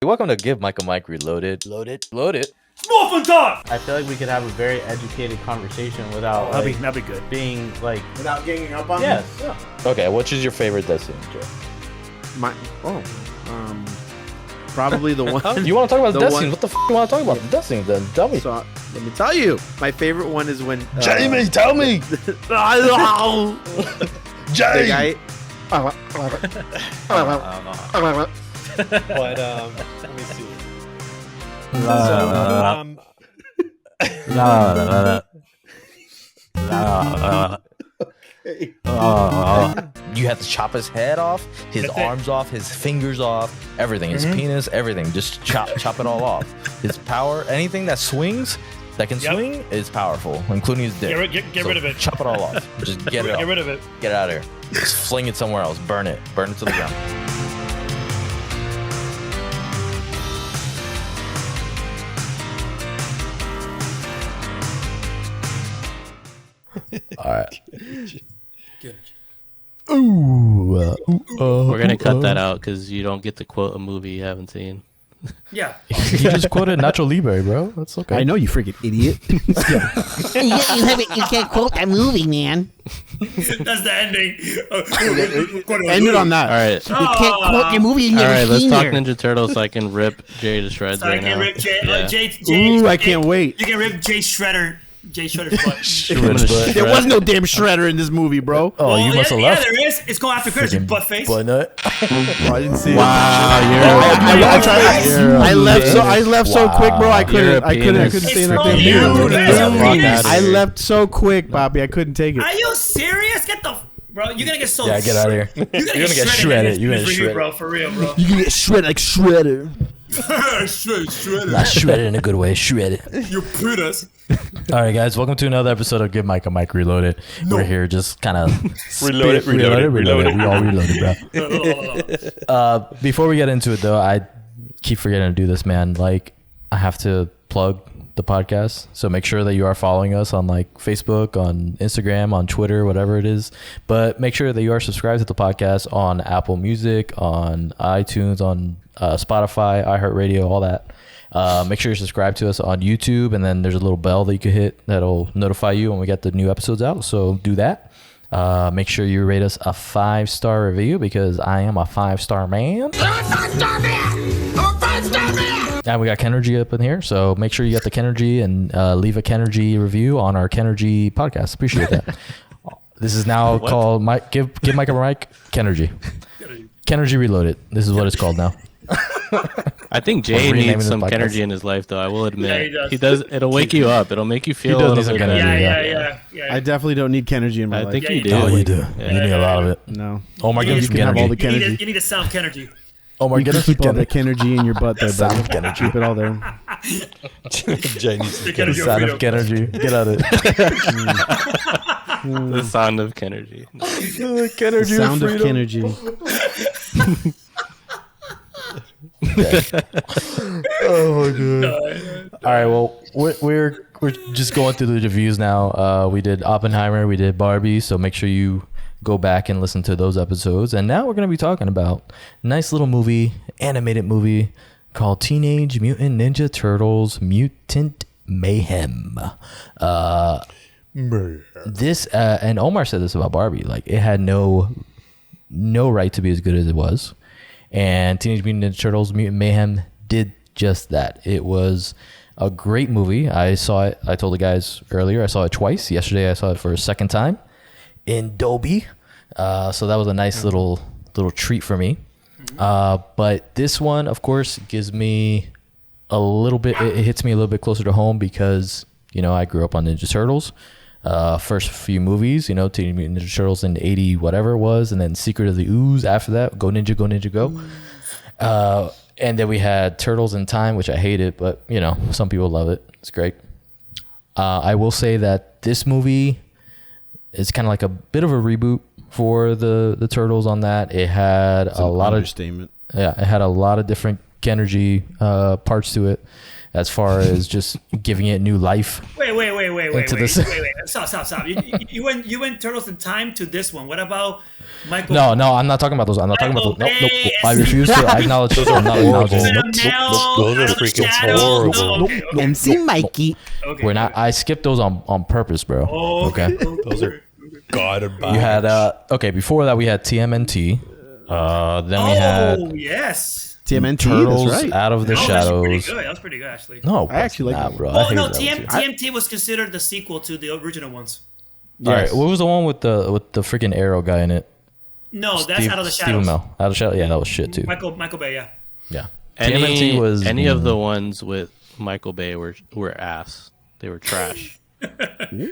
Welcome to Give Mike a Mic Reloaded. Load it. Muffin time! I feel like we could have a very educated conversation without That'd be good. being like Without ganging up on yes. me? Yeah. Okay, which is your favorite Destiny, Joe? Probably the one. You want to talk about The Destiny? one- What the f*** you want to talk about Destiny then? Tell me. So, let me tell you. My favorite one is when... Jamie, tell me! The Jamie! guy... But let me see. You have to chop his head off, his arms off, his fingers off, everything. His penis, everything. Just chop it all off. His power, anything that swings, that can swing, is powerful, including his dick. Get rid of it. Chop it all off. Just get it off. Get rid of it. Get it out of here. Just fling it somewhere else. Burn it. Burn it to the ground. All right. We're gonna cut that out because you don't get to quote a movie you haven't seen. Yeah. You just quoted Nacho Libre, bro. That's okay. I know, you freaking idiot. You can't quote that movie, man. That's the ending. End it on that. All right, You can't quote the movie you all never right. Let's seen talk there. Ninja Turtles so I can rip Jay to shreds So I right can now. rip Jay. Yeah. Ooh, I can't wait. You can rip Jay Shredder. Jay Shredder's butt. I'm gonna shred- There was no damn shredder in this movie, bro. Oh, you must have left. Yeah, there is. It's going after credits, you butt face. Butt nut. I didn't see Wow, I left so quick, bro. I You're a couldn't penis. say It's nothing. from you. I left so quick, Bobby. I couldn't take it. Are you serious? Get the... Bro, you're gonna get so... Yeah, get out of here. You're gonna get shredded. You're You're gonna gonna get get bro. For real, bro. You can get shredded like Shredder. Shredder. Not shredded in a good way. Shredded. You penis. All right, guys. Welcome to another episode of Give Mike a Mic Reloaded. We're here just kind of Reloaded. We all reloaded, bro. Before we get into it, though, I keep forgetting to do this, man. Like, I have to plug the podcast, so make sure that you are following us on like Facebook, on Instagram, on Twitter, whatever it is. But make sure that you are subscribed to the podcast on Apple Music, on iTunes, on Spotify, iHeartRadio, all that. Make sure you subscribe to us on YouTube, and then there's a little bell that you can hit that'll notify you when we get the new episodes out. So do that. Make sure you rate us a 5-star review, because I am a 5-star man. And we got Kenergy up in here, so make sure you get the Kenergy and leave a Kenergy review on our Kenergy podcast. Appreciate that. This is now called Mike. Give Mike a mic. Kenergy. Kenergy Reloaded. This is what it's called now. I think Jay renaming needs the some podcast. energy in his life, though. I will admit, Yeah, he does. It'll wake you up. It'll make you feel a does little need bit some better. energy. Yeah. I definitely don't need Kenergy in my I life. think Yeah, you you do. do. Oh, you do. You need a lot of it. No. Oh my goodness, You can have all the Kenergy. Kenergy. You need a sound Kenergy. Oh my You can goodness, keep all the Kenergy. Kenergy in your butt there, Sound of buddy. Kenergy. Keep it all there. Jay needs The Kenergy of sound of freedom. Kenergy. Get out of it. The sound of Kenergy. Kenergy Sound of freedom. Kenergy. Oh my god. All right, well, we're just going through the reviews now. We did Oppenheimer, we did Barbie, so make sure you go back and listen to those episodes. And now we're going to be talking about a nice little movie, animated movie called Teenage Mutant Ninja Turtles Mutant Mayhem. This and Omar said this about Barbie, like it had no right to be as good as it was. And Teenage Mutant Ninja Turtles Mutant Mayhem did just that. It was a great movie. I saw it. I told the guys earlier, I saw it twice. Yesterday, I saw it for a second time in Dolby. So that was a nice little treat for me. But this one, of course, gives me a little bit, it hits me a little bit closer to home because, you know, I grew up on Ninja Turtles. First few movies, you know, Teenage Mutant Ninja Turtles in 80 whatever it was, and then Secret of the Ooze after that, Go Ninja, Go Ninja, Go. And then we had Turtles in Time, which I hated, but, you know, some people love it. It's great. I will say that this movie is kind of like a bit of a reboot for the Turtles on that. It had a lot of... understatement. Yeah, it had a lot of different energy parts to it, as far as just giving it new life. Wait. Into this- Stop. You went Turtles in Time to this one. What about Michael? No, I'm not talking about those. I'm not talking about those. Nope. I refuse to acknowledge those. I'm not Horrible. acknowledging them. Those are freaking horrible. MC Mikey. Okay. We're not. I skipped those on purpose, bro. Okay. Those are garbage. You had okay. Before that, we had TMNT. Then we had yes. TMNT. Turtles That's right. Out of the That was Shadows. pretty good. That was pretty good, actually. No, I actually like nah, that. bro. I Oh hated no, that one too. TMT was considered the sequel to the original ones. All right, what was the one with the freaking arrow guy in it? No, that's Out of the Stephen Shadows. Mel. Out of the Shadows. Yeah, that was shit too. Michael Bay, yeah. Yeah. Any TMNT was any of the ones with Michael Bay were ass. They were trash. I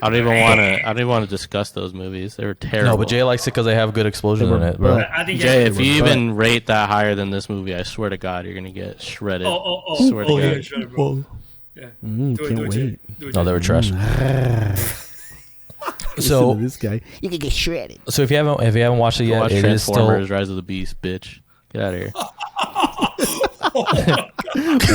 don't even want to discuss those movies. They were terrible. No, but Jay likes it because they have good explosion in it, bro. I think Jay, yeah. if you even rate that higher than this movie, I swear to God, you're gonna get shredded. Swear to yeah, God. shut it, bro. Yeah. Do Can't it, wait. Jay. Do it, No, Jay. they were trash. Listen So, to this guy. You can get shredded. so if you haven't watched it Go yet, watch it is still. Transformers: Rise of the Beast, bitch. Get out of here.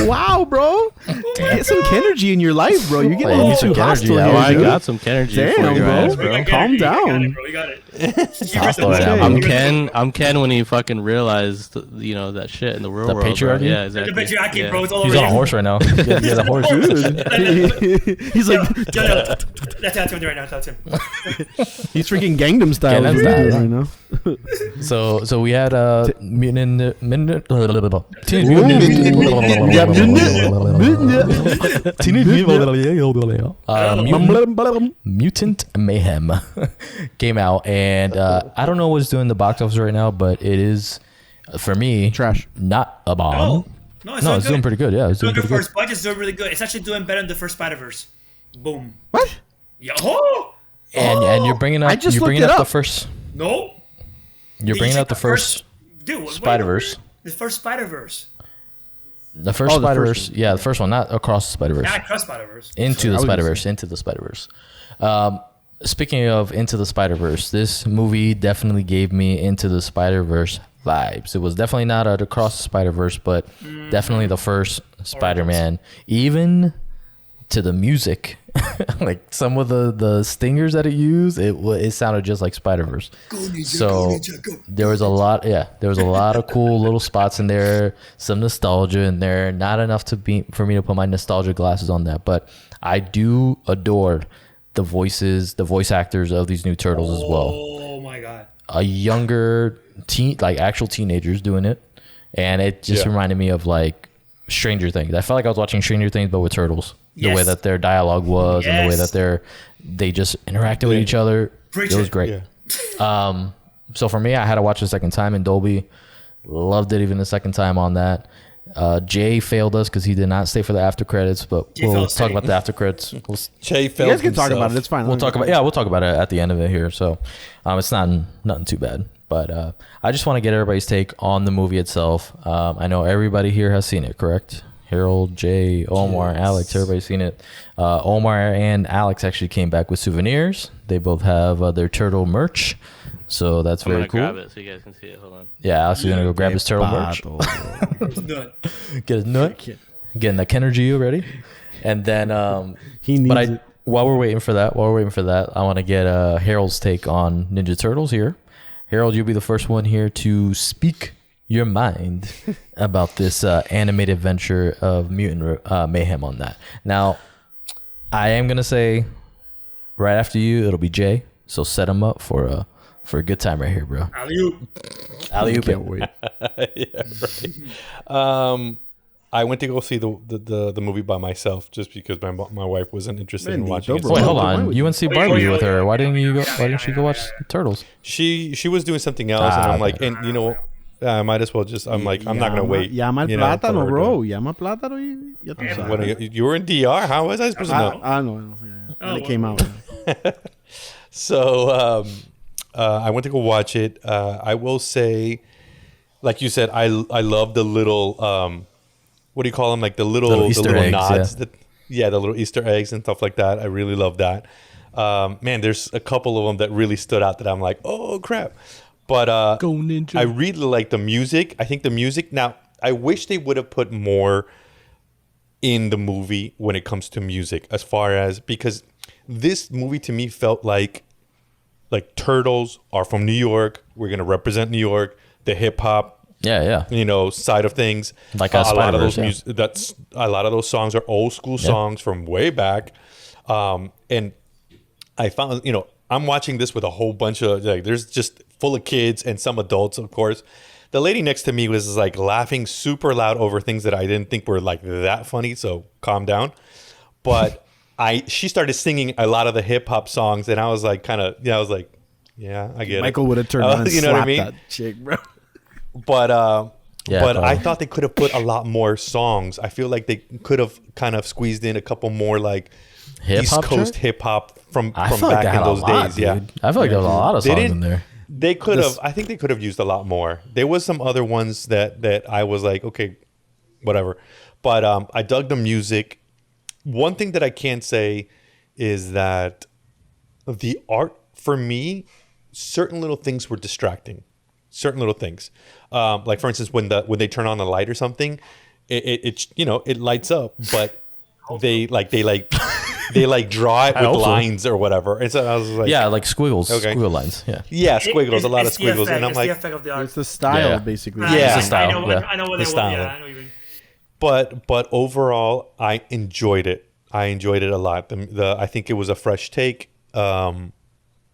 Wow, bro. Get some energy in your life, bro. You're Hey, getting you a need little some too Kennergy, hostile yeah. here, Oh, I dude. got some energy Damn, for your bro. ass, We bro. got Calm Gary, down. You got it, bro. You got it. Hostile right now. I'm Ken when he fucking realized, that shit in the real The world. patriarchy? Bro. Yeah, The exactly. patriarchy, Yeah. bro. It's all He's over on a you. horse right now. He has a horse. He's like, That's him right now. That's him. he's freaking Gangnam Style Gangnam right Style. now. So we had Mutant Mutant Mayhem came out, and I don't know what's doing the box office right now, but it is for me Trash. not a bomb. No, No, doing it's doing good. pretty good. Yeah, it's doing Doing pretty good for good. its budget's doing really good. It's actually doing better than the first Spider-Verse. Boom. What? Yeah. Oh! And you're bringing up I just you're bringing looked it up the up. first No. you're Did bringing you up the check first Dude, wait, Spider-Verse. The first Spider-Verse. The first Oh, the Spider-Verse. first one. Yeah, the first one, not Across the Spider-Verse. Not across Spider-Verse. Into the I was gonna Spider-Verse. Into the Spider-Verse. Speaking of Into the Spider-Verse, this movie definitely gave me Into the Spider-Verse vibes. It was definitely not Across the Spider-Verse, but definitely the first Spider-Man. Even to the music, like some of the stingers that it used, it sounded just like Spider-Verse. So there was a lot of cool little spots in there, some nostalgia in there. Not enough for me to put my nostalgia glasses on that, but I do adore the voice actors of these new turtles as well. Oh my god. A younger actual teenagers doing it, and it just reminded me of like Stranger Things. I felt like I was watching Stranger Things, but with turtles. The way Yes. that their dialogue was, and the way Yes. that they just interacted with each other. Preach It was it. great. Yeah. So for me, I had to watch it a second time in Dolby. Loved it even the second time on that. Jay failed us because he did not stay for the after credits, but Jay we'll fell talk asleep. about the after credits. Jay You felt guys can talk about it. himself. It's fine. We'll talk about it at the end of it here. So it's not nothing too bad, but I just want to get everybody's take on the movie itself. I know everybody here has seen it, correct? Harold, Jay, Omar, Alex, everybody's seen it. Omar and Alex actually came back with souvenirs. They both have their turtle merch, so that's I'm very gonna cool. grab it so you guys can see it. Hold on. Yeah, Alex is gonna go grab his turtle merch, It's done. get his nut, getting that Kennergy ready, and then He needs But it. while we're waiting for that, I want to get Harold's take on Ninja Turtles here. Harold, you'll be the first one here to speak your mind about this animated venture of Mutant Mayhem on that. Now, I am going to say right after you, it'll be Jay. So set him up for a good time right here, bro. Alley-oop. Can't wait. I went to go see the movie by myself just because my wife wasn't interested in Man, watching it. bro. Wait, So hold Why on. would You you? went to see Wait, Barbie wait, with her. wait, Why didn't you go? yeah, Why didn't she go yeah, watch yeah. Turtles? she was doing something else, and I'm like, and you know, I might as well just. I'm like, I'm not gonna wait. Llama el you know, for plátano, her bro. to- Llama plátano. Ya tú sabes. When you were in DR, how was I supposed to know? I know. Yeah. Oh, When it came out. So I went to go watch it. I will say, like you said, I love the little what do you call them? Like the little Easter little eggs, nods. yeah. The little Easter eggs and stuff like that. I really love that. Man, there's a couple of them that really stood out that I'm like, oh crap. But Go Ninja. I really like the music. I think the music now. I wish they would have put more in the movie when it comes to music, as far as, because this movie to me felt like Turtles are from New York. We're gonna represent New York, the hip hop, side of things. Like a lot of those a lot of those songs are old school songs from way back. And I found, I'm watching this with a whole bunch of there's just full of kids and some adults, of course. The lady next to me was like laughing super loud over things that I didn't think were like that funny. So calm down. But she started singing a lot of the hip hop songs, and I was like, I get it. Michael would have turned on and slapped what I mean? that chick, bro. But I thought they could have put a lot more songs. I feel like they could have kind of squeezed in a couple more like East Coast hip hop from back in those days. Dude. Yeah, I feel like there was a lot of songs in there. They could have. I think they could have used a lot more. There was some other ones that I was like, okay, whatever. But I dug the music. One thing that I can say is that the art, for me, certain little things were distracting. Certain little things, like for instance, when they turn on a light or something, it lights up, but they draw it with lines or whatever. And so I was like, like squiggles, squiggle lines. Yeah, squiggles, a lot of squiggles. And I'm like, the effect of the art. It's the style, basically. It's the style. I know what they want. Yeah, I know what you mean. But overall, I enjoyed it. I enjoyed it a lot. I think it was a fresh take. Like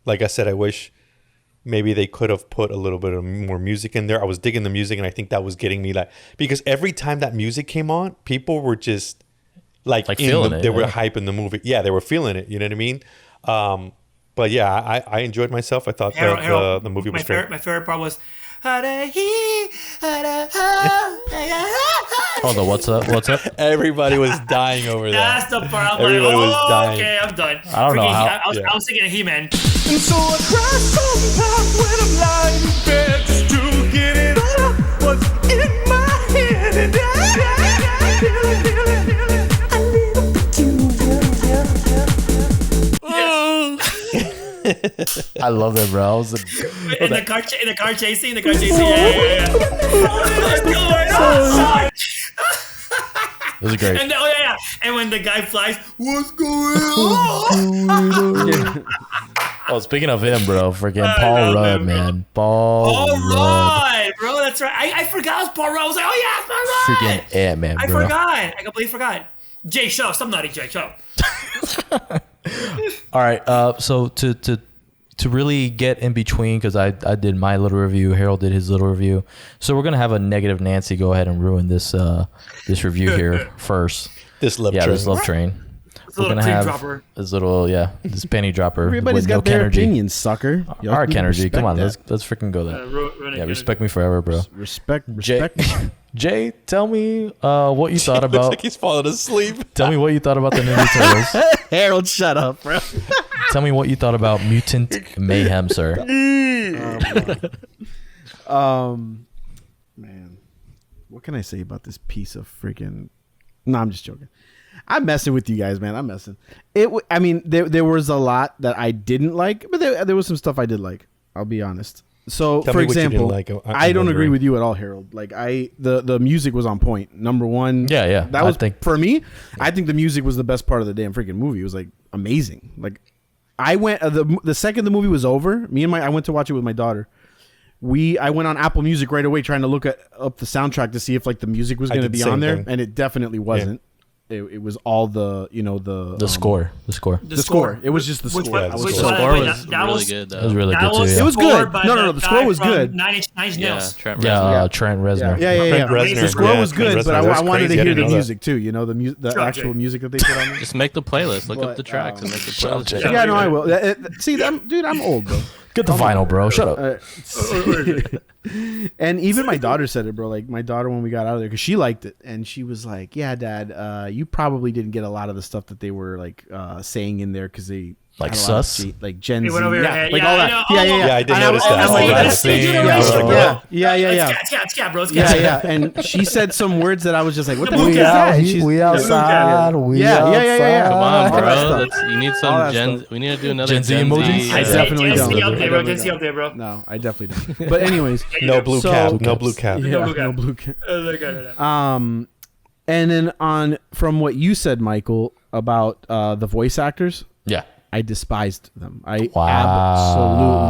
I said, I wish maybe they could have put a little bit of more music in there. I was digging the music, and I think that was getting me because every time that music came on, people were just like feeling it. They were hyping the movie. Yeah, they were feeling it. You know what I mean? But yeah, I enjoyed myself. I thought the movie was great. My favorite part was. Hold on, what's up? Everybody was dying over that. That's the part. Everybody was dying. Okay, I'm done. I don't know how. I was thinking of He-Man. And so I cry sometimes when I'm lying in bed just to get it out what's in my head. And I feel it. I live I love that, bro. In the car chasing. Yeah. What's going on? It was great. And and when the guy flies, what's going on? Oh, speaking of him, bro, freaking Paul Rudd, man. Paul Rudd, bro. That's right. I forgot it was Paul Rudd. I was like, oh yeah, it's Paul Rudd. Freaking Ant-Man, bro. I forgot. I completely forgot. Jay, shut up. Stop nodding, Jay. Shut up. All right. So to really get in between, because I did my little review, Harold did his little review. So we're gonna have a negative Nancy go ahead and ruin this review here first. This love train. We're gonna have this this penny dropper. Everybody's got their opinion, sucker. All right, Energy, come on, let's freaking go there. Respect me forever, bro. Respect. Jay, tell me what you thought about. Looks like he's falling asleep. Tell me what you thought about the Ninja Turtles. Harold, shut up, bro. Tell me what you thought about Mutant Mayhem, sir. Man, what can I say about this piece of freaking? No, I'm just joking. I'm messing with you guys, man. I'm messing. I mean, there was a lot that I didn't like, but there was some stuff I did like. I'll be honest. So, for example, I don't agree with you at all, Harold. Like the music was on point. Number one, yeah. That was for me. I think the music was the best part of the damn freaking movie. It was like amazing. Like I went the second the movie was over. I went to watch it with my daughter. I went on Apple Music right away trying to look up the soundtrack to see if like the music was going to be on there, and it definitely wasn't. Yeah. It was all the score. The score. It was just the score. The score was really good. That was really good too. It was good. No. The score was good. Nine Inch Nails. Trent Reznor. Yeah. The score was good, but I wanted to hear the music too. You know, the actual music that they put on. Just make the playlist. Look up the tracks and make the playlist. Yeah, no, I will. See, dude, I'm old, bro. Get the vinyl, bro. Shut up. And even my daughter said it, bro. Like my daughter, when we got out of there, because she liked it, and she was like, "Yeah, Dad, you probably didn't get a lot of the stuff that they were like saying in there, because they Like had a lot of sus. Like Gen It Z. went over your Yeah, head. like Yeah, all I that. know. Yeah, I did And notice that. I was All like, that. that's Same generation, bro. Yeah. It's cat, bro. It's Yeah, cat. yeah. And she said some words that I was just like, what the We fuck is out- that? And she's- we outside. We Yeah, yeah. Come on, all bro. that stuff. You need All some that Gen. stuff. We need to do another Gen Z Gen emojis? I definitely Gen don't. Z up I there, bro. definitely Gen Z don't. up there, bro. No, I definitely don't. But anyways, No blue So- cap. No blue cap. yeah, blue cap. no blue cap. Look at it. And then from what you said, Michael, about the voice actors, Yeah. I despised them. I Wow.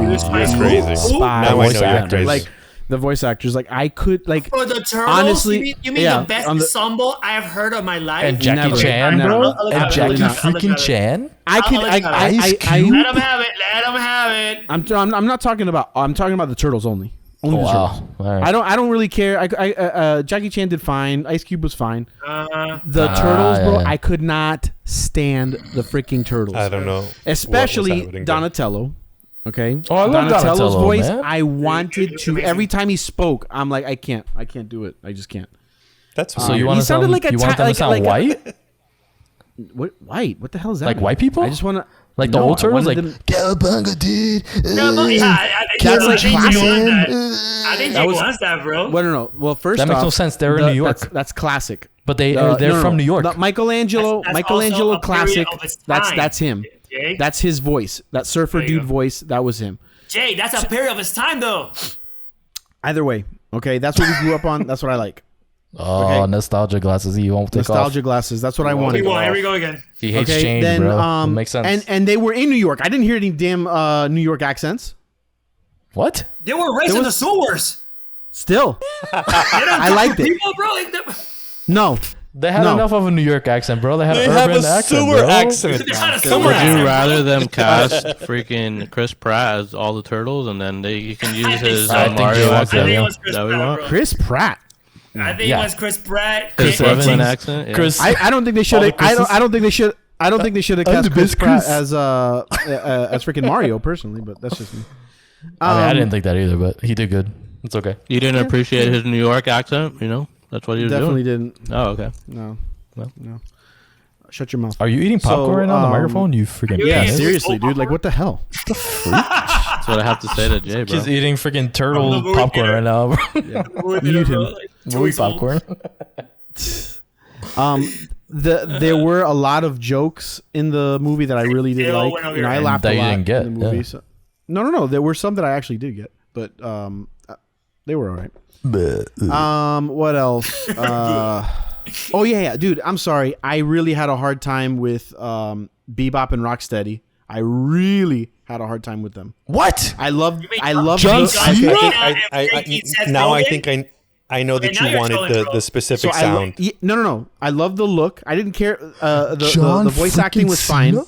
absolutely That's crazy. despised Now I know you're them. crazy. Like the voice actors, like I could like For the turtles, honestly, you mean yeah, the best on the- ensemble I have heard of my life? And Jackie Never. Chan, Never. bro. I'll look And at it. Jackie I'll look freaking at it. Chan. I could I'll I let Ice Let Cube. them have it. Let them have it. I'm not talking about. I'm talking about the turtles only. Only the Wow. turtles. All right. I don't really care. Jackie Chan did fine. Ice Cube was fine. Uh, The turtles, bro. yeah. I could not stand the freaking turtles. I don't know. what was Especially happening there. Donatello. Okay. Oh, I love Donatello's Donatello, voice. man. I wanted to. amazing. Every time he spoke, I'm like, I can't do it. I just can't. That's So you weird. want He to sounded sound like a you want them to sound like a- white? What white? What the hell is that? Like mean? white people? I just want to. Like the old turtles? Like, Cowabunga, dude. no, but yeah, I think That's I like think classic. Jake wants that. I think That Jake was- wants that, bro. Well, no. Well, first That makes off, no sense. They're in New York. That's classic. But they're No, from New York. The Michelangelo, That's Michelangelo also a classic. period of its That's time, that's him. Jay. That's his voice. That surfer There you dude go. voice. That was him. Jay, that's a period of his time, though. Either way, okay. That's what we grew up on. That's what I like. Oh, Okay. nostalgia glasses. He won't take Nostalgia off. glasses. That's what I wanted. Here we go again. He hates Okay, change, then bro. It makes sense. and they were in New York. I didn't hear any damn New York accents. What? They were racing the sewers. Still, I liked it. People, bro, like, no. They had No. enough of a New York accent, bro. They had They an have urban a accent, sewer bro. accent. they had a Would sewer you accent, rather bro. them cast freaking Chris Pratt as all the turtles, and then you can use his I think Mario Jay wants I accent? think yeah. it was Chris That we Pratt, want? bro. Chris Pratt. I think Yeah. it was Chris Pratt. Chris Jay- Evans. Brooklyn accent. Yeah. Chris, I don't think they should All have. the I don't. Chris's? I don't think they should. I don't think they should have I'm cast the Chris best Pratt Chris. as freaking Mario personally, but that's just me. I mean, I didn't think that either, but he did good. It's okay. You didn't appreciate his New York accent, you know? That's what he was Definitely doing. didn't. Oh, okay. No. Well. No. Shut your mouth. Are you eating popcorn So, right now on the microphone? You freaking Yeah, penis. Seriously, dude. Like, what the hell? That's what I have to say to Jay, bro. Just eating freaking turtle I'm the popcorn movie right now, bro. Mute him. Movie popcorn. There were a lot of jokes in the movie that I really did They all like. went over You know, I your laughed That a you lot didn't get, in the movie. yeah. So. No. There were some that I actually did get, but they were all right. What else? Oh yeah, dude. I'm sorry. I really had a hard time with Bebop and Rocksteady. I really had a hard time with them. What? I love. mean I love John the- Cena? Now I think I know that Okay, now you you're wanted trolling, bro. the specific sound. No. I love the look. I didn't care. John The voice acting freaking was fine. Cena?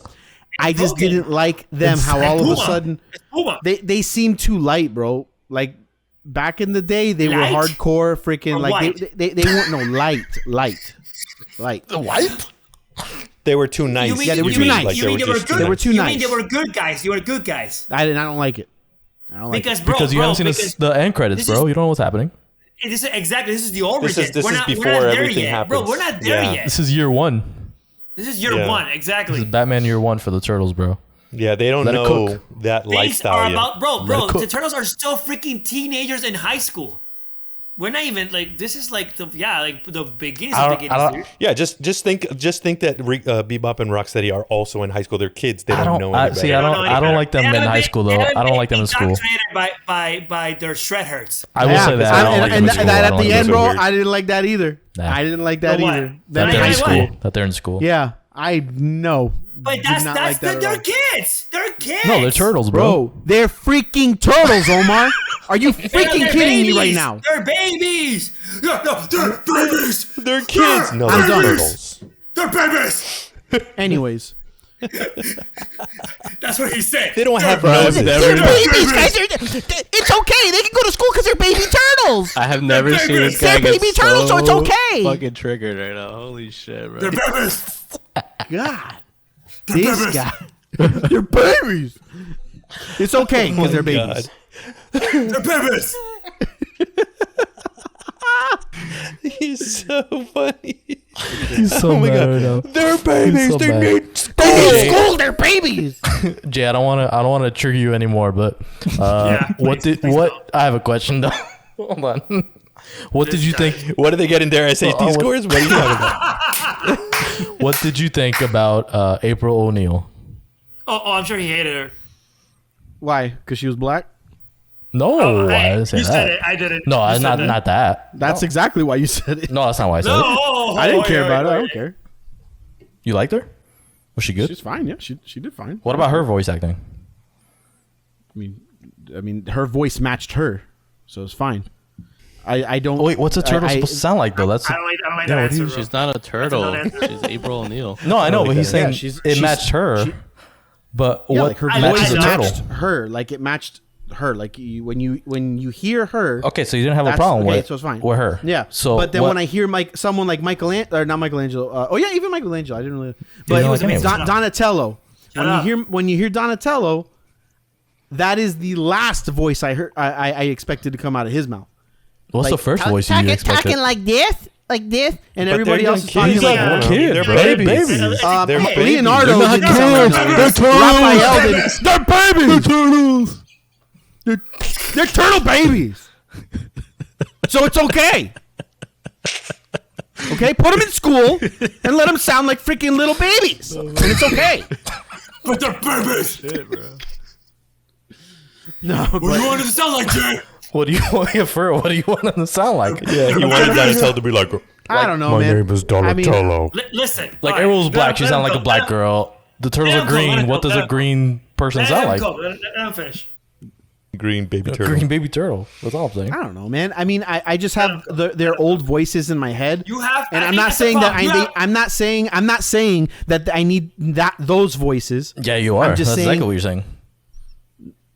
I just Rogan. didn't like them. How all of a Puma. sudden It's Puma. they seemed too light, bro. Like back in the day, they Light? were hardcore, freaking Or like white? they weren't no light. What? They were too nice. You mean, Yeah, they were you too mean, nice. You mean they were just good? They were too You nice. mean they were good guys? You were good guys. I don't like it. I don't like Because, it. bro, Because you haven't seen because the end credits, this bro. is- You don't know what's happening. This is exactly. This is the origin. This is we're not before there everything yet. Bro, happens. we're not there Yeah. yet. This is year one. This is year Yeah. one, exactly. This is Batman year one for the Turtles, bro. Yeah, they don't Let it know cook. that Things lifestyle are yet. about, bro. it cook. The Turtles are still freaking teenagers in high school. We're not even like this is like the beginnings of beginnings. Dude. Yeah, just think that Bebop and Rocksteady are also in high school. They're kids. They I don't don't- know I- any see, better. I don't like them in high school, though. I don't like them in school. By their shred hurts. I will say that. I don't like them in school. that I at don't the like end, them bro, in weird. I didn't like that either. Nah. I didn't like that The what? either. That That they're in ain't school. what? That they're in school. Yeah, I know. But Did that's not like that at they're all. kids. They're kids. No, they're turtles, bro. Bro, they're freaking turtles, Omar. Are you They're freaking kidding me babies. right now? They're babies. No, they're babies. They're kids. No, I'm they're done. turtles. They're babies. Anyways, That's what he said. They don't have Bro, I've noses. never- They're babies, guys. It's okay. They can go to school because they're baby turtles. I have never seen this guy They're get baby turtles, so it's okay. fucking triggered right now. Holy shit, bro. They're babies. God, this guy, they're babies. It's okay because they're babies. They're babies. He's so funny. He's so mad right now. They're babies. so they bad. need They need school. They're babies. Jay, I don't want to trigger you anymore, but please I have a question though. Hold on. What did you think? What did they get in their SAT scores? What are you talking about? What did you think about April O'Neil? Oh, I'm sure he hated her. Why? Because she was black? No, Hey, I didn't say you that. said it. I didn't. No, You it's said not that. That's exactly why you said it. No, that's not why I said it. No, I didn't care about it. I don't care. You liked her? Was she good? She's fine. Yeah, she did fine. What about her voice acting? I mean, her voice matched her, so it's fine. I don't. Oh, wait, what's a turtle I- supposed to sound like though? That's I don't like that answer, bro. She's not a turtle. That's a non-answer. She's April O'Neil. no, I know, but he's saying Yeah, it matched her. but Yeah, what like her matches voice a turtle? matched her. Like it matched her. Like when you hear her. Okay, so you didn't have a That's- problem okay, with so it's fine. with her. Yeah. So, but then what- when I hear someone like Michelangelo, or not Michelangelo, oh yeah, even Michelangelo, I didn't really. But don't like any of them. Donatello. up. When you hear Donatello, that is the last voice I heard. I expected to come out of his mouth. what's like, the first voice you expected? Talking like this. And But everybody they're else is young talking kids. like They're that. kids, They're bro. babies. They're babies. Leonardo They're not didn't sound like kids. that. Raphael didn't. They're babies. They're turtles. They're turtle babies. So it's okay. Okay, put them in school and let them sound like freaking little babies, and it's okay. But they're babies. No, What do you want it to sound like, Jay? What do you want What do you want them to sound like? Yeah, he wanted Donatello to be like, I don't know, my man. name is I mean, Donatello. Listen. Like all right, Ariel's black, let she him sounded like go. a black girl. The turtles let are him go, let green. him What go, does let a green person Let sound him like? go. Let him finish. Green baby A turtle. green baby turtle. That's all I'm saying. I don't know, man. I mean, I just have their old voices in my head. You have, and I I'm think not that's the saying that problem. I'm not saying that I need those voices. Yeah, you are. I'm just That's saying- exactly what you're saying.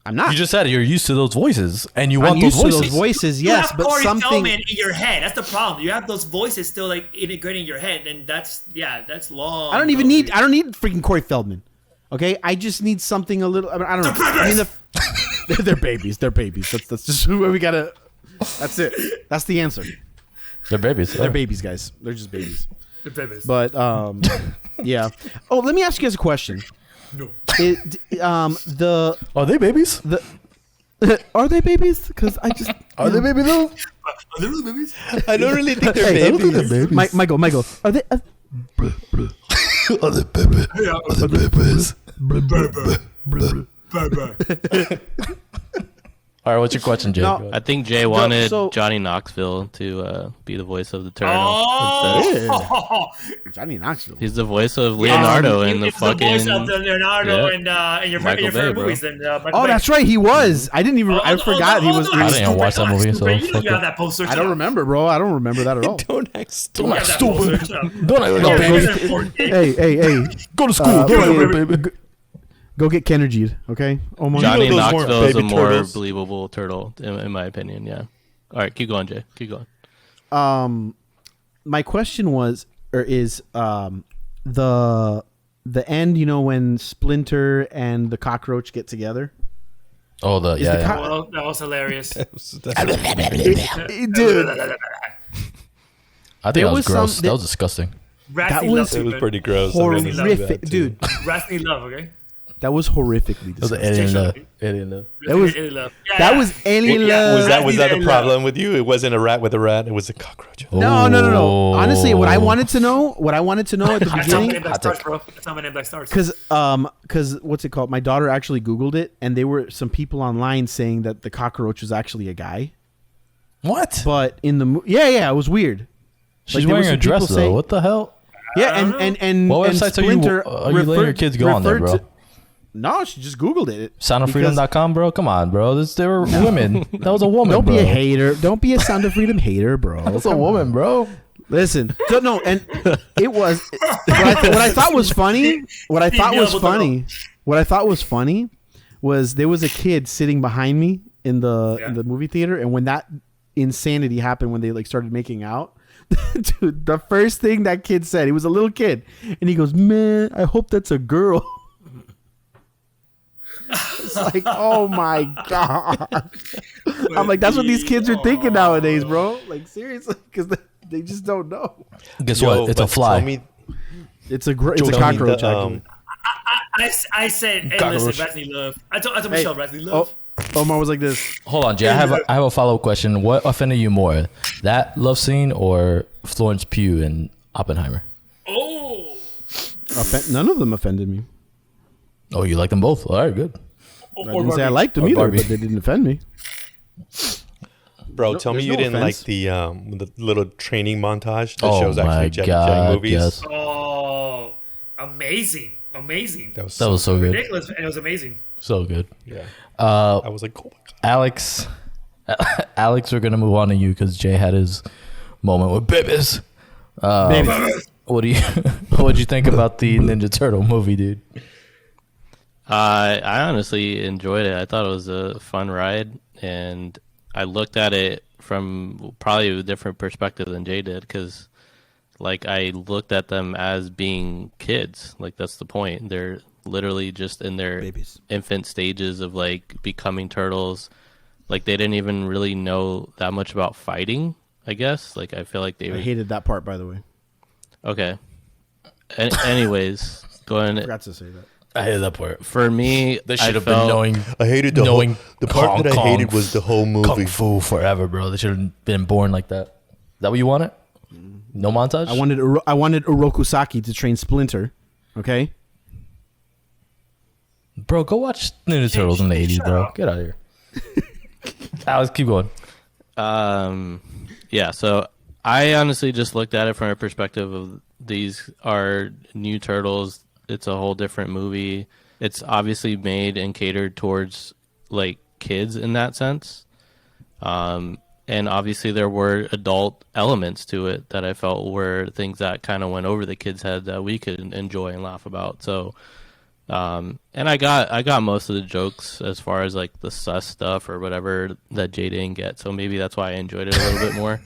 I'm not. You just said you're used to those voices, and you I'm want those used to voices. those voices, You yes, have but Corey something. Feldman in your head. That's the problem. You have those voices still like integrating in your head, and that's long. I don't even need. I don't need freaking Corey Feldman. Okay, I just need something a little. I don't know. I mean, they're babies. They're babies. That's just where we gotta. That's it. That's the answer. They're babies. They're babies, guys. They're just babies. They're babies. But yeah. Oh, let me ask you guys a question. No. Are they babies? Are they babies? Because I just Are they babies though? Are they really babies? I don't really think they're Hey, babies. Michael, are they? Are they babies? Are they babies? All right, what's your question, Jay? No. I think Jay wanted so- Johnny Knoxville to be the voice of the turtle. Oh, Johnny Knoxville. He's the voice of Leonardo in the it's fucking. the voice of the Leonardo Yeah. and your Michael favorite Bay, bro. movies. And, Oh, that's right. He was. I didn't even. I forgot he was. I didn't even watch that movie, so you fuck have it. that poster. I don't remember, bro. I don't remember that at all. Don't act stupid. You have that poster, shut up. Don't act like Yeah, a baby. it's important. Hey. Go to school. Go get Kenergy, okay? Oh my Johnny You know those weren't Knoxville is a baby more turtles. believable turtle, in my opinion. Yeah. All right, keep going, Jay. Keep going. My question was, or is, the end. You know when Splinter and the cockroach get together. Oh, the yeah. Well, that was hilarious. Dude, I think that was was gross. some- That was disgusting. Rats That need was- love, It was man. pretty gross. I mean, horrific, dude. Rats need love, okay? That was horrifically That was an disgusting. alien love. That was- Rats need love. That was alien love. Was that the problem with you? It wasn't a rat with a rat. It was a cockroach. No. Oh. Honestly, what I wanted to know at the That's how beginning, many Black Stars, bro. That's how many Black Stars. because what's it called? My daughter actually Googled it, and there were some people online saying that the cockroach was actually a guy. What? But in the it was weird. She's there were wearing a some dress people though. saying- What the hell? Yeah, and What and websites Splinter are you letting your kids go on there, referred bro? to- No, she just Googled it. Soundofreedom.com, bro. Come on, bro. They were women. That was a woman. Don't bro. be a hater. Don't be a Sound of Freedom hater, bro. That's a woman, bro. Listen, no, and it was what I thought was funny. What I thought was funny was there was a kid sitting behind me in the movie theater, and when that insanity happened, when they like started making out, dude, the first thing that kid said, he was a little kid, and he goes, "Man, I hope that's a girl." It's like, oh my god! I'm like, that's what these kids are thinking nowadays, bro. Like seriously, because they just don't know. Guess what? It's a but fly. tell me- It's a tell me cockroach. the, Actually, I said, hey, Cockroach. listen, Bradley Love. I told Michelle Bradley Love. Omar was like this. Hold on, Jay. I have a follow up question. What offended you more, that love scene or Florence Pugh and Oppenheimer? Oh. None of them offended me. Oh, you like them both? All right, good. I didn't say I liked them Or either, Barbie. but they didn't offend me. Bro, tell me there's you no didn't offense. like the little training montage that Oh shows my actually Jedi God, movies. yes. Oh, amazing. That was That was so good. Ridiculous, and it was amazing. So good. yeah. I was like, oh my god. Alex, we're gonna move on to you because Jay had his moment with babies. What do you what'd you think about the Ninja Turtle movie, dude? I honestly enjoyed it. I thought it was a fun ride, and I looked at it from probably a different perspective than Jay did, because like I looked at them as being kids. Like that's the point. They're literally just in their Babies. infant stages of like becoming turtles. Like they didn't even really know that much about fighting, I guess. Like I feel like they I hated that part, by the way. okay. Anyways, going Forgot to say that. I hated that part. for me, They I should have been felt- knowing I hated knowing the part Kong that I Kong hated was the whole movie. Kung Fu forever, bro. They should have been born like that. Is that what you wanted? No montage? I wanted Urokusaki to train Splinter. Okay. Bro, go watch Ninja Turtles in the 80s, bro. Get out of here. Alex, keep going. Yeah, so I honestly just looked at it from a perspective of these are new turtles. It's a whole different movie. It's obviously made and catered towards like kids in that sense. And obviously there were adult elements to it that I felt were things that kind of went over the kids' head that we could enjoy and laugh about. So and I got most of the jokes as far as like the sus stuff or whatever that Jay didn't get. So maybe that's why I enjoyed it a little bit more.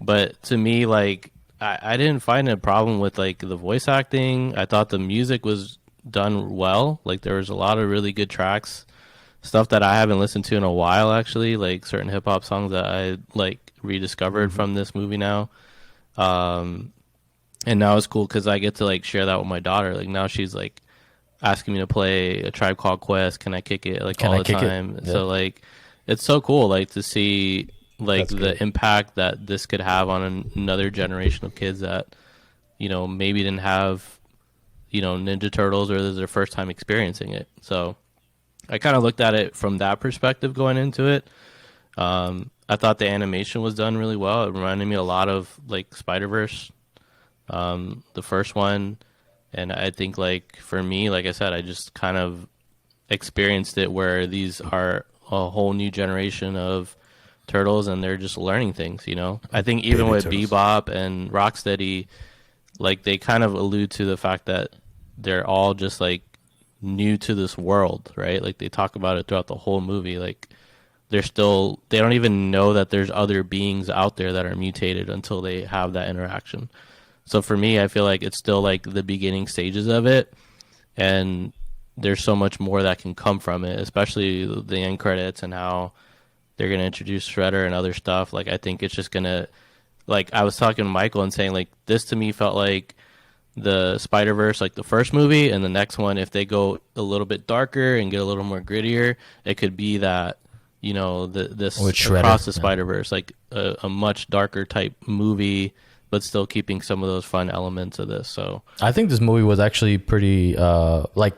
But to me, like I didn't find a problem with like the voice acting. I thought the music was done well. Like there was a lot of really good tracks, stuff that I haven't listened to in a while actually, like certain hip hop songs that I like rediscovered from this movie now. And now it's cool because I get to like share that with my daughter. Like now she's like asking me to play A Tribe Called Quest. Can I kick it? Like Can all I the kick it? time. Yeah. So like it's so cool like to see like That's the good. impact that this could have on another generation of kids that you know maybe didn't have Ninja Turtles or this is their first time experiencing it. So I kind of looked at it from that perspective going into it. I thought the animation was done really well. It reminded me a lot of like Spider-Verse, the first one. And I think like for me, like I said, I just kind of experienced it where these are a whole new generation of turtles and they're just learning things, I think even with Bebop and Rocksteady, like they kind of allude to the fact that they're all just like new to this world, right? Like they talk about it throughout the whole movie. Like they don't even know that there's other beings out there that are mutated until they have that interaction. So for me, I feel like it's still like the beginning stages of it, and there's so much more that can come from it, especially the end credits and how they're going to introduce Shredder and other stuff. Like I think it's just going to, like I was talking to Michael and saying like this to me felt like the Spider-Verse, like the first movie, and the next one, if they go a little bit darker and get a little more grittier, it could be that, this With Shredder, Across the yeah. Spider-Verse, like a much darker type movie, but still keeping some of those fun elements of this. So I think this movie was actually pretty, like,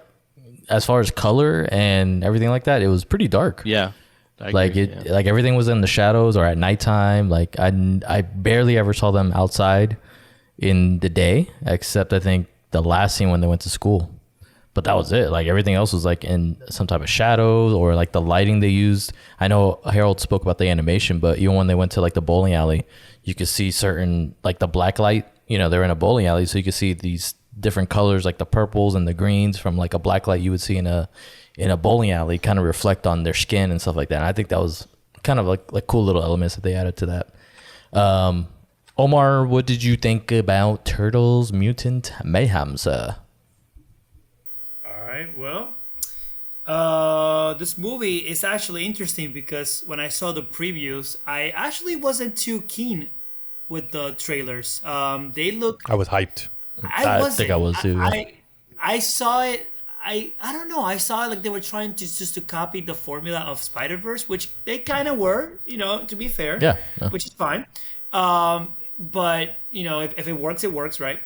as far as color and everything like that, it was pretty dark. yeah, I Like agree, it, yeah. like everything was in the shadows or at nighttime. Like I barely ever saw them outside in the day, except I think the last scene when they went to school. But that was it. Like everything else was like in some type of shadows or like the lighting they used. I know Harold spoke about the animation, but even when they went to like the bowling alley, you could see certain like the black light. They're in a bowling alley, so you could see these different colors, like the purples and the greens from like a black light you would see in a bowling alley, kind of reflect on their skin and stuff like that. And I think that was kind of like cool little elements that they added to that. Omar, what did you think about Turtles Mutant Mayhem, sir? All right. Well, this movie is actually interesting because when I saw the previews, I actually wasn't too keen with the trailers. They look. I was hyped. I think I was too, yeah. I saw it. I don't know. I saw it like they were trying to just to copy the formula of Spider-Verse, which they kind of were, to be fair. Yeah. Which is fine. But if it works, it works, right?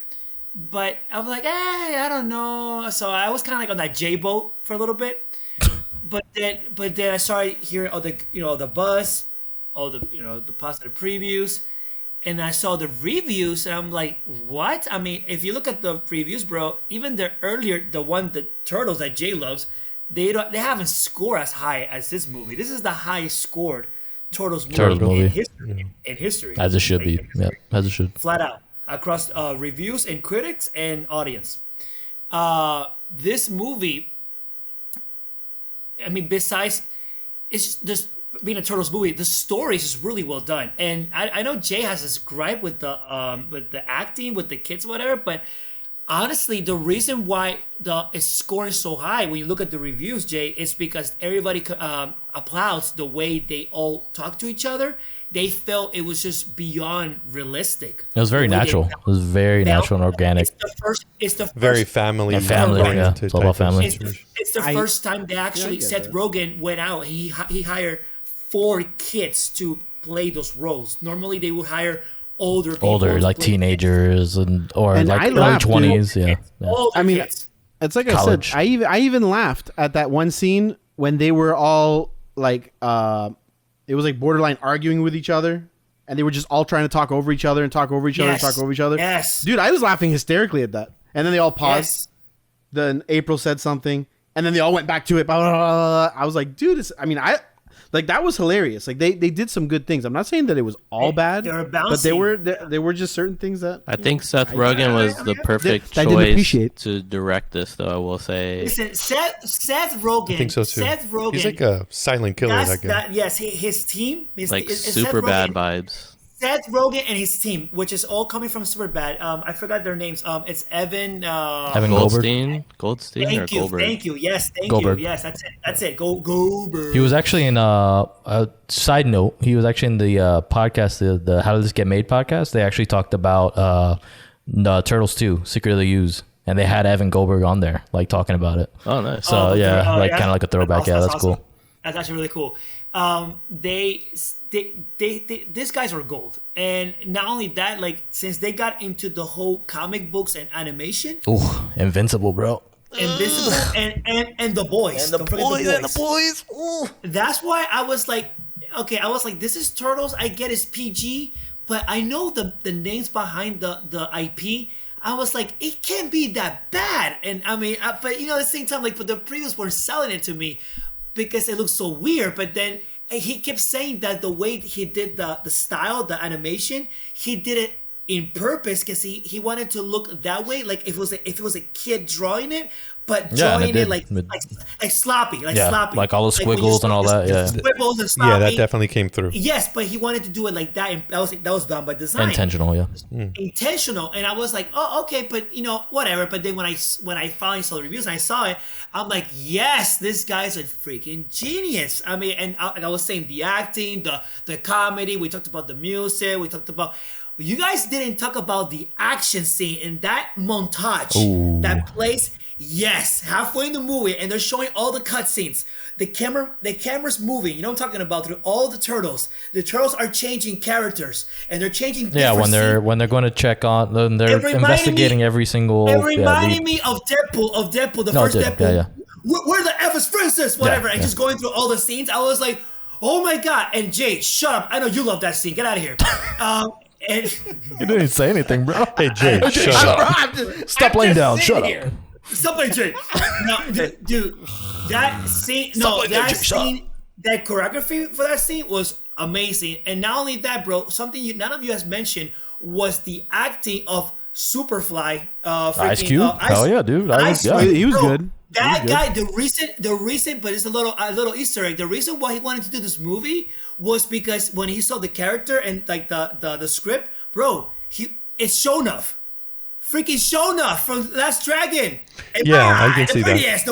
But I was like, I don't know. So I was kind of like on that J boat for a little bit. But then I started hearing all the the buzz, all the positive previews, and I saw the reviews, and I'm like, what? I mean, if you look at the reviews, bro, even the Turtles that Jay loves, they haven't scored as high as this movie. This is the highest scored Turtles movie. In history. As it should be. Yeah, as it should. Flat out across reviews and critics and audience. This movie, I mean, besides it's just being a Turtles movie, the story is just really well done. And I know Jay has this gripe with the acting, with the kids, whatever, but honestly, the reason why it's scoring so high when you look at the reviews, Jay, is because everybody applauds the way they all talk to each other. They felt it was just beyond realistic. It was very natural. It was very natural and organic. It's the first very family. Yeah, it's all about family. It's the first time they actually Seth Rogen went out. He hired 4 kids to play those roles. Normally they would hire older people, like teenagers or like early laughed, 20s. Yeah. I mean, kids. it's like College. I said. I even laughed at that one scene when they were all like, it was like borderline arguing with each other, and they were just all trying to talk over each other and talk over each other and talk over each other. Yes, dude, I was laughing hysterically at that. And then they all paused. Yes. Then April said something, and then they all went back to it. Blah, blah, blah, blah. I was like, dude, that was hilarious. Like they did some good things. I'm not saying that it was all bad, but there were just certain things that I think Seth Rogen was the perfect I didn't choice appreciate. to direct this, though. I will say. Listen, Seth Rogen. I think so too. Seth Rogen. He's like a silent killer. That guy. Yes, his team. Like it's super bad vibes. Seth Rogen and his team, which is all coming from Superbad. I forgot their names. It's Evan. Evan Goldstein Thank or Goldberg. Thank you. Yes, thank Goldberg. you. Yes, that's it. Goldberg. He was actually in a side note. He was actually in the podcast, the How Did This Get Made podcast. They actually talked about the Turtles 2, Secret of the Use, and they had Evan Goldberg on there, like talking about it. Oh, nice. So kind of like a throwback. That's That's awesome. cool. That's actually really cool. These guys are gold, and not only that, like since they got into the whole comic books and animation, Ooh, Invincible, bro. Invincible, and the boys, And the boys. Ooh. That's why I was like, okay, I was like, this is Turtles. I get it's PG, but I know the names behind the IP. I was like, it can't be that bad, and I mean, but at the same time, like, but the previews were selling it to me because it looks so weird. But then he kept saying that the way he did the style, the animation, he did it in purpose because he wanted to look that way, like if it was a kid drawing it, but drawing it like sloppy, sloppy, like all the squiggles and all that. Yeah, squiggles and sloppy. Yeah, that definitely came through. Yes, but he wanted to do it like that, and that was done by design. Intentional, yeah. Intentional, and I was like, oh, okay, but whatever. But then when I finally saw the reviews and I saw it, I'm like, yes, this guy's a freaking genius. I mean, and I was saying the acting, the comedy. We talked about the music. We talked about. You guys didn't talk about the action scene in that montage that plays. Yes, halfway in the movie, and they're showing all the cutscenes. The camera's moving. You know what I'm talking about? Through all the turtles. The turtles are changing characters, and they're changing. Yeah, when they're going to check on, then they're investigating every single. It reminded me of Deadpool. The first Deadpool. Yeah. Where the F is Princess? Whatever. And just going through all the scenes, I was like, oh my god! And Jay, shut up! I know you love that scene. Get out of here. And you didn't say anything, bro. Hey Jay, shut up. Stop laying down. Shut up. Stop playing Jay. No, dude, that scene. That choreography for that scene was amazing. And not only that, bro, something none of you has mentioned was the acting of Superfly. Ice Cube. Hell yeah, dude. He was good. That guy, the reason, but it's a little Easter egg. The reason why he wanted to do this movie was because when he saw the character and like the script, bro, it's Shonuff. Freaking Shonuff from Last Dragon. And I can see that.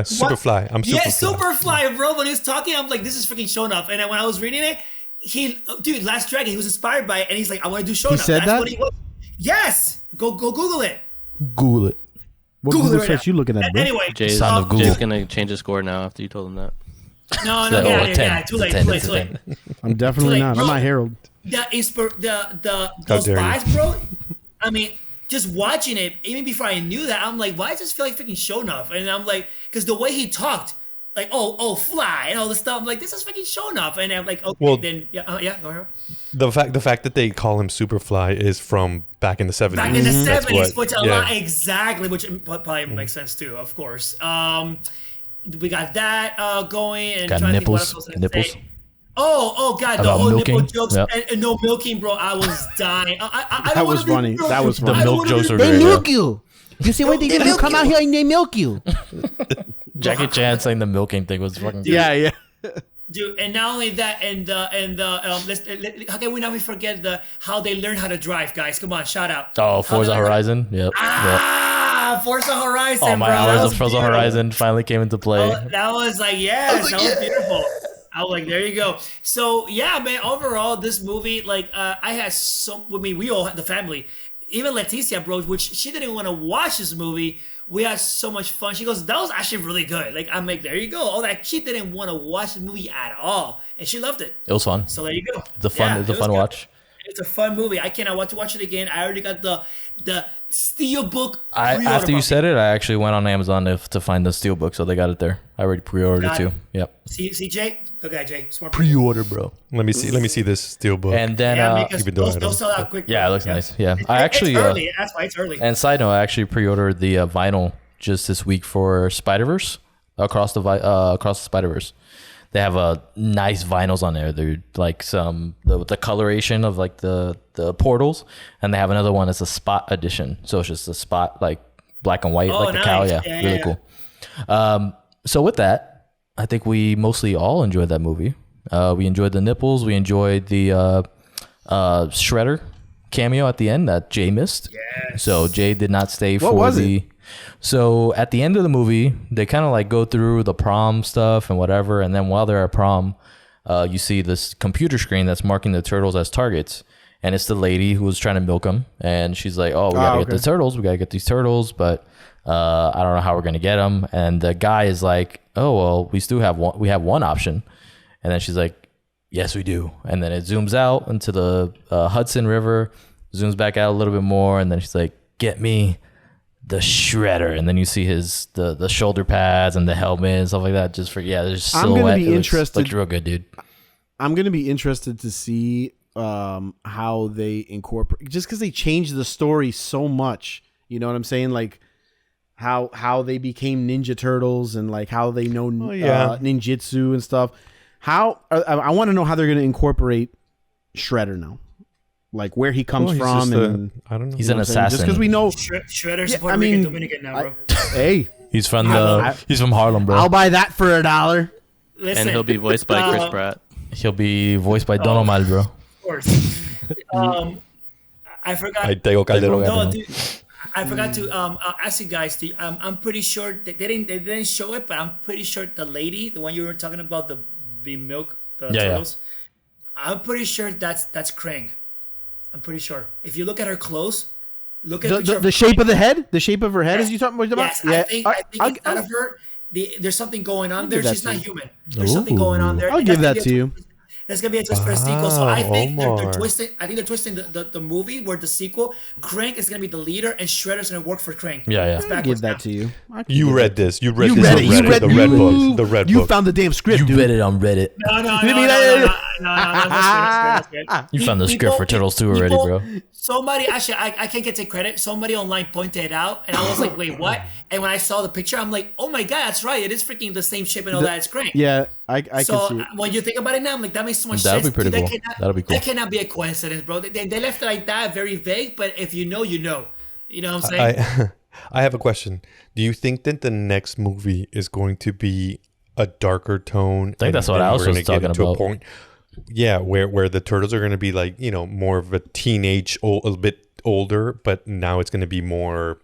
Superfly. I'm Superfly. Yeah, Superfly, bro. When he was talking, I'm like, this is freaking Shonuff. And then when I was reading it, Last Dragon, he was inspired by it, and he's like, I want to do Shonuff. He said that? What he was. Yes. Go Google it. Google it. What Google Google it right search now. you looking at, bro? Anyway, Jay's, Son of Google. Jay's gonna change his score now after you told him that. no, So, get out of a here. 10. Yeah, too It's a late, 10, too late, it's a too late. 10. I'm definitely Like, not. bro, I'm not Harold. Those dare you. vibes, bro. I mean, just watching it, even before I knew that, I'm like, why does this feel like freaking Shonuff? And I'm like, because the way he talked, like, oh, fly, and all this stuff, I'm like, this is freaking Shonuff. And I'm like, okay, Well, then, yeah, go ahead. The fact that they call him Superfly is from back in the 70s. Back in the That's 70s, what- which a lot, exactly, which probably makes sense too, of course. We got that going, and Got trying nipples, to think what else I was gonna nipples. say. Oh, God, the About whole milking? nipple jokes Yep. and no milking, bro. I was dying. I That don't was wanna be funny. milked. That was I funny. don't milk wanna jokes be were They great. milk you. You see what they do? You come out here and they milk you. Jackie Chan saying the milking thing was fucking good. Yeah. Dude, and not only that, how can we not forget how they learn how to drive, guys? Come on, shout out. Oh, Forza Horizon. Yep. Forza Horizon, All my bro. That hours was of Forza beautiful. Horizon finally came into play. That was like, yes, that was beautiful. I was like, there you go. So yeah, man. Overall, this movie, like, I had we all had the family, even Leticia, bro, which she didn't want to watch this movie. We had so much fun. She goes, that was actually really good. Like, I'm like, there you go. All that she didn't want to watch the movie at all, and she loved it. It was fun. So there you go. It's a fun. Yeah, it's a it was fun good. watch. It's a fun movie. I cannot wait to watch it again. I already got the Steelbook. After you said it, I actually went on Amazon to find the Steelbook, so they got it there. I already pre-ordered it Got too. it. Yep. See, Jay? Look at Jay. Smart. Pre-order, bro. Let me see this steel book. And then, Yeah, because Even though I those don't- sell out quick. yeah, it bro. looks nice. Yeah, I actually. It's early. That's why it's early. And side note, I actually pre-ordered the vinyl just this week for Spider-Verse across the Spider-Verse. They have nice vinyls on there. They're like the coloration of like the portals, and they have another one that's a spot edition. So it's just a spot like black and white, like the cow. nice. Yeah, Yeah, really cool. So with that, I think we mostly all enjoyed that movie. We enjoyed the nipples. We enjoyed the Shredder cameo at the end that Jay missed. Yes. So Jay did not stay for was the. it? So at the end of the movie, they kind of like go through the prom stuff and whatever, and then while they're at prom, you see this computer screen that's marking the turtles as targets, and it's the lady who was trying to milk them, and she's like, "Oh, we gotta get okay. the turtles. We gotta get these turtles, but I don't know how we're gonna get them." And the guy is like, "Oh well, we still have one. We have one option," and then she's like, "Yes, we do." And then it zooms out into the Hudson River, zooms back out a little bit more, and then she's like, "Get me the Shredder," and then you see the shoulder pads and the helmet and stuff like that. Just for there's I'm gonna silhouette. be interested- Looks real good, dude. I'm gonna be interested to see how they incorporate, just because they changed the story so much. You know what I'm saying? Like how they became Ninja Turtles and like how they know ninjutsu and stuff. I want to know how they're gonna incorporate Shredder now, like where he comes Well, he's from, just and I don't know. He's an assassin. just because we know, Shredder's Yeah, Puerto I Rican, mean, Dominican now, bro. hey, He's from I- he's from Harlem, bro. I'll buy that for $1. Listen, And he'll be voiced by Chris Pratt. He'll be voiced by Don Omar, bro. of course. I forgot. Ay, Tego Calderón. No, dude, I forgot to ask you guys. I'm pretty sure they didn't show it, but I'm pretty sure the lady, the one you were talking about, the milk, the Yeah. turtles. I'm pretty sure that's Krang. I'm pretty sure. If you look at her clothes, look at the picture The shape of the head, the shape of her head, is you talking about? Yes, I think inside of her, there's something going on there. give that She's to not you. human. There's something going on there. I'll and give that's that to you. There's gonna be a twist for a sequel. So I think they're Omar. twisting. I think they're twisting the movie where the sequel, Krang is gonna be the leader and Shredder's gonna work for Krang. Yeah. It's I'll backwards give that now. to you. You read this. You read You this read on it. You Reddit, read the you, red book. The red You book. found the damn script, You dude. read it on Reddit. No, that's good. You found the script for Turtles 2 already, bro. Somebody, actually, I can't get take credit. Somebody online pointed it out, and I was like, wait, what? And when I saw the picture, I'm like, oh my God, that's right. It is freaking the same shape and all that. It's Krang. Yeah, I can So see it. when you think about it now, I'm like, that makes so much That'll sense. be pretty Dude, cool. That'll be cool. That cannot be a coincidence, bro. They left it like that, very vague. But if you know, you know. You know what I'm saying? I have a question. Do you think that the next movie is going to be a darker tone? I think that's what I was gonna talking about. Yeah, where the turtles are going to be like, more of a teenage, a bit older, but now it's going to be more